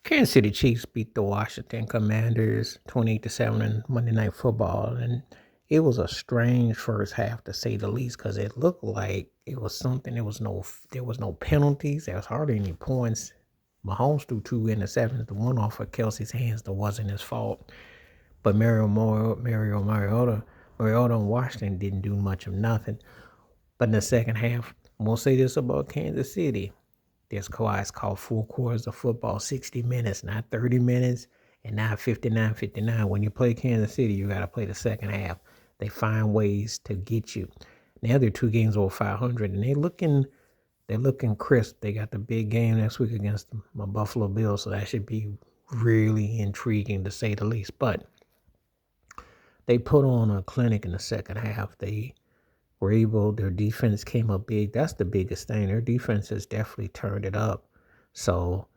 Kansas City Chiefs beat the Washington Commanders 28-7 in Monday Night Football, and it was a strange first half to say the least because it looked like it was something. There was no penalties. There was hardly any points. Mahomes threw two interceptions. The one off of Kelsey's hands that wasn't his fault, but Mariota and Washington didn't do much of nothing. But in the second half, I'm gonna say this about Kansas City. This Kawhi's called 4 quarters of football, 60 minutes, not 30 minutes, and not 59-59. When you play Kansas City, you got to play the second half. They find ways to get you. Now they're 2 games over 500, and they're looking crisp. They got the big game next week against my Buffalo Bills, so that should be really intriguing to say the least. But they put on a clinic in the second half. They were able, their defense came up big. That's the biggest thing. Their defense has definitely turned it up. So,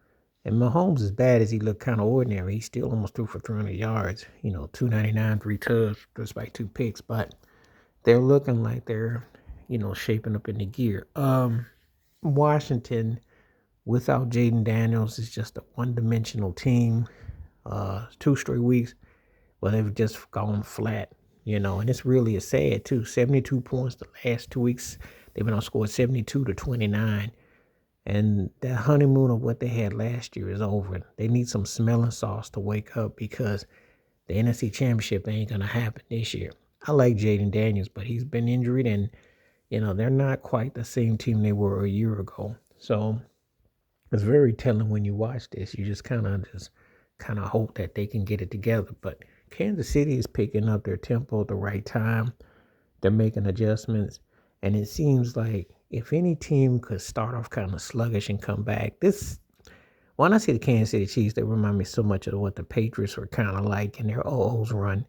and Mahomes, as bad as he looked kind of ordinary, he still almost threw for 300 yards, 299, 3 tugs, just by 2 picks. But they're looking like they're, shaping up in the gear. Washington, without Jaden Daniels, is just a one-dimensional team. 2 straight weeks where they've just gone flat, and it's really a sad too. 72 points the last 2 weeks. They've been outscored 72-29. And that honeymoon of what they had last year is over. They need some smelling sauce to wake up because the NFC Championship ain't gonna happen this year. I like Jaden Daniels, but he's been injured and they're not quite the same team they were a year ago. So it's very telling when you watch this. You just kind of hope that they can get it together. But Kansas City is picking up their tempo at the right time. They're making adjustments. And it seems like if any team could start off kind of sluggish and come back, when I see the Kansas City Chiefs, they remind me so much of what the Patriots were kind of like in their O's run,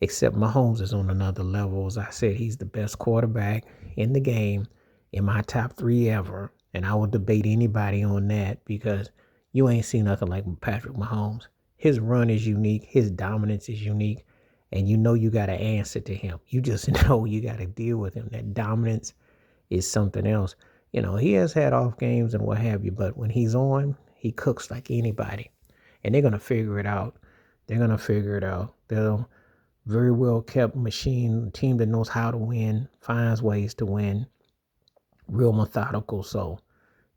except Mahomes is on another level. As I said, he's the best quarterback in the game, in my top three ever. And I would debate anybody on that because you ain't seen nothing like Patrick Mahomes. His run is unique. His dominance is unique. And you got to answer to him. You just know you got to deal with him. That dominance is something else. He has had off games and what have you, but when he's on, he cooks like anybody. And they're going to figure it out. They're going to figure it out. They're a very well kept machine, team that knows how to win, finds ways to win, real methodical. So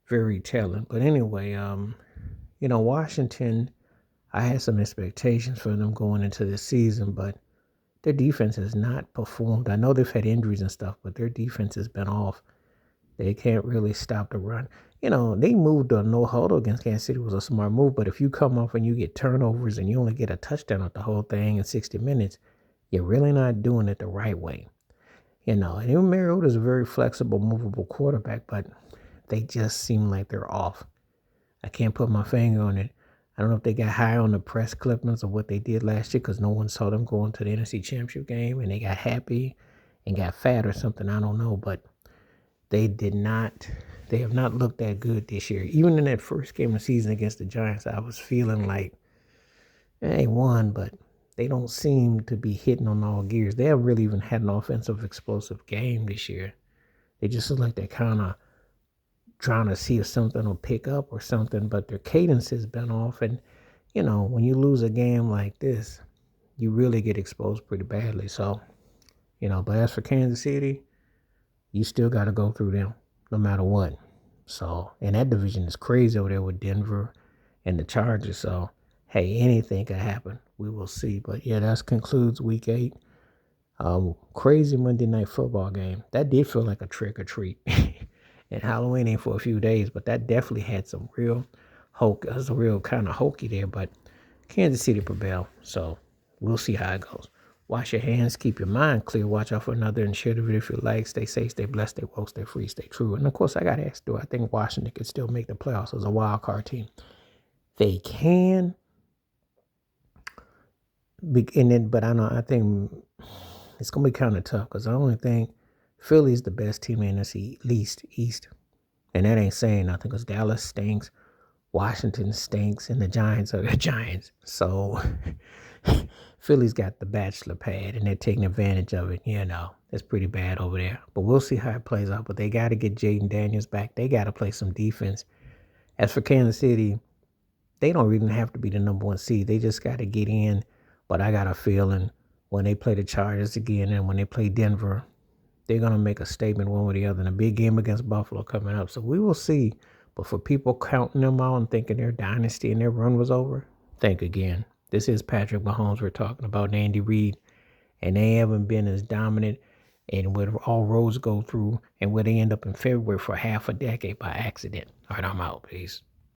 very telling. But anyway, Washington, I had some expectations for them going into this season, but their defense has not performed. I know they've had injuries and stuff, but their defense has been off. They can't really stop the run. They moved a no huddle against Kansas City. It was a smart move, but if you come off and you get turnovers and you only get a touchdown with the whole thing in 60 minutes, you're really not doing it the right way. And even Mariota's a very flexible, movable quarterback, but they just seem like they're off. I can't put my finger on it. I don't know if they got high on the press clippings of what they did last year because no one saw them going to the NFC Championship game and they got happy and got fat or something. I don't know, but they did not. They have not looked that good this year. Even in that first game of the season against the Giants, I was feeling like they won, but they don't seem to be hitting on all gears. They haven't really even had an offensive explosive game this year. They just look like they're kind of trying to see if something will pick up or something, but their cadence has been off. And, when you lose a game like this, you really get exposed pretty badly. So, but as for Kansas City, you still got to go through them no matter what. So, and that division is crazy over there with Denver and the Chargers. So, hey, anything could happen. We will see. But yeah, that concludes week 8. Crazy Monday Night Football game. That did feel like a trick or treat. And Halloween ain't for a few days, but that definitely had some real hoke. It was a real kind of hokey there, but Kansas City prevailed. So we'll see how it goes. Wash your hands, keep your mind clear, watch out for another, and share the video if you like. Stay safe, stay blessed, stay woke, stay free, stay true. And of course, I got to ask, do I think Washington can still make the playoffs as a wild card team? They can. But I think it's gonna be kind of tough because I only think Philly's the best team in the East, and that ain't saying nothing because Dallas stinks, Washington stinks, and the Giants are the Giants. So Philly's got the bachelor pad, and they're taking advantage of it. It's pretty bad over there. But we'll see how it plays out. But they got to get Jaden Daniels back. They got to play some defense. As for Kansas City, They don't even have to be the number one seed. They just got to get in. But I got a feeling when they play the Chargers again and when they play Denver, they're going to make a statement one way or the other. And a big game against Buffalo coming up. So we will see. But for people counting them out and thinking their dynasty and their run was over, think again. This is Patrick Mahomes we're talking about, and Andy Reid. And they haven't been as dominant and where all roads go through and where they end up in February for half a decade by accident. All right, I'm out. Peace.